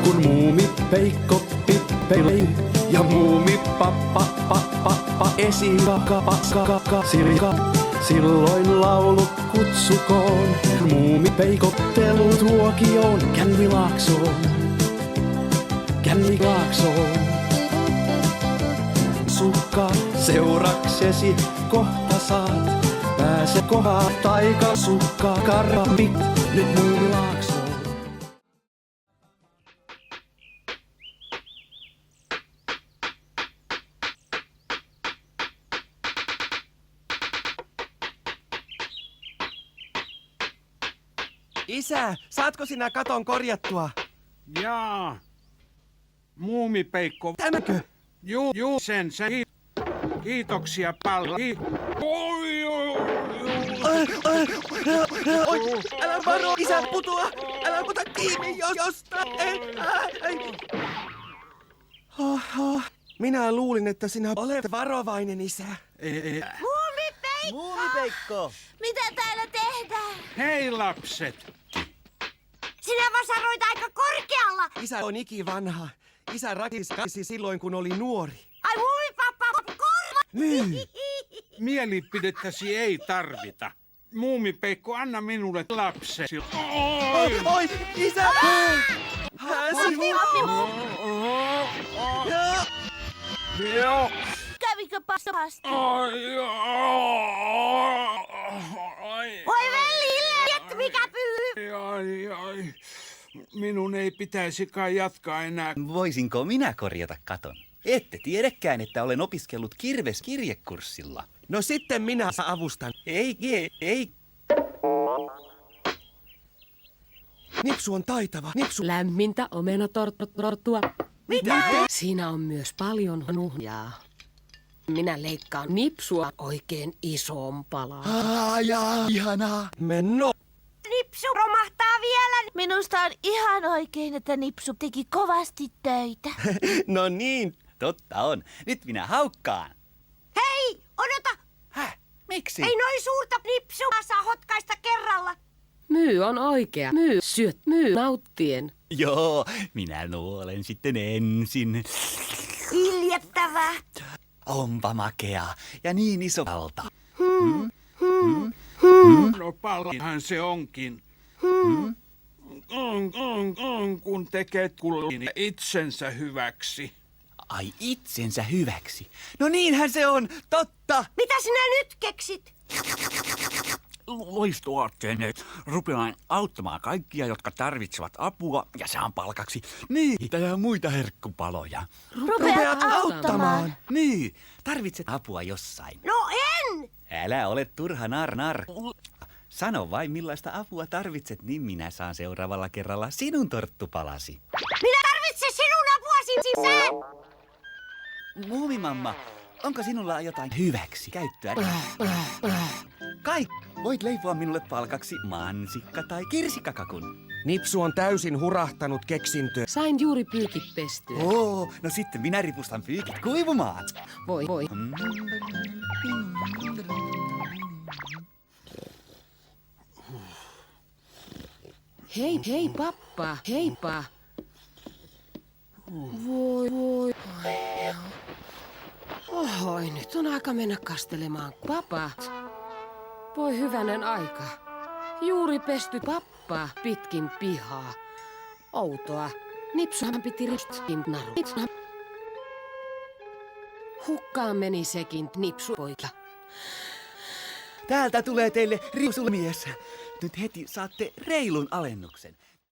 kun muumipeikko pippeli ja muumipappa esikaka silloin laulut kutsukoon muumipeikottelu-tuokioon Kännilaaksoon. Sukka seuraksesi kohta saat, pääse kohaan taikasukka karambit nyt Muumilaaksoon. Isä, saatko sinä katon korjattua? Jaa. Muumipeikko. Tämäkö? Juu, sen. Kiitoksia paljon. Oi, älä varo, isä putoa! Älä ota kiinni jostain! Minä luulin, että sinä olet varovainen, isä. Muumipeikko! Mitä täällä tehdään? Hei lapset! Sinä vasaroit aika korkealla! Isä on ikivanha. Isä rakisi silloin, kun oli nuori. Ai muumipappa korva! Niin. Mielipidettäsi ei tarvita. Muumipeikko, anna minulle lapsesi. Oi, isä! Joo. Kävikö pahasti? Ai. Voi velille, että mikä pyy! Ai. Minun ei pitäisi kai jatkaa enää. Voisinko minä korjata katon? Ette tiedäkään, että olen opiskellut kirveskirjekurssilla. No sitten minä avustan. Ei. Nipsu on taitava. Nipsu. Lämmintä omenatorttua. Mitä? Siinä on myös paljon nuhjaa. Minä leikkaan nipsua oikein isoon palaan. Ihanaa. Menno. Nipsu romahtaa vielä. Minusta on ihan oikein, että Nipsu teki kovasti töitä. No niin. Totta on. Nyt minä haukkaan. Hei, odota! Häh? Miksi? Ei noin suurta Nipsua saa hotkaista kerralla. Myy on oikea. Myy nauttien. Joo, minä nuolen sitten ensin. Iljettävää. Onpa makea ja niin iso valta. No paljonhan se onkin. Kun tekee kullin itsensä hyväksi. Ai itsensä hyväksi. No niinhän se on, totta. Mitä sinä nyt keksit? Loistuaatteenne rupean auttamaan kaikkia, jotka tarvitsevat apua ja saan palkaksi niitä ja muita herkkupaloja. Rupeat auttamaan. Niin, tarvitset apua jossain. No en! Älä ole turha nar. Sano vain millaista apua tarvitset, niin minä saan seuraavalla kerralla sinun torttupalasi. Minä tarvitsen sinun apuasi sisään! Muumimamma, onko sinulla jotain hyväksi käyttöä? Voit leipoa minulle palkaksi mansikka- tai kirsikkakakun. Nipsu on täysin hurahtanut keksintöä. Sain juuri pyykit pestyä. No sitten minä ripustan pyykit kuivumaan. Voi. Hei pappa, heippa. Voi. Oi, nyt on aika mennä kastelemaan. Papa. Voi hyvänen aika. Juuri pesty pappa pitkin pihaa. Outoa. Nipsuhan piti ristin naru. Hukkaan meni sekin nipsupoika. Täältä tulee teille riusulmies. Nyt heti saatte reilun alennuksen.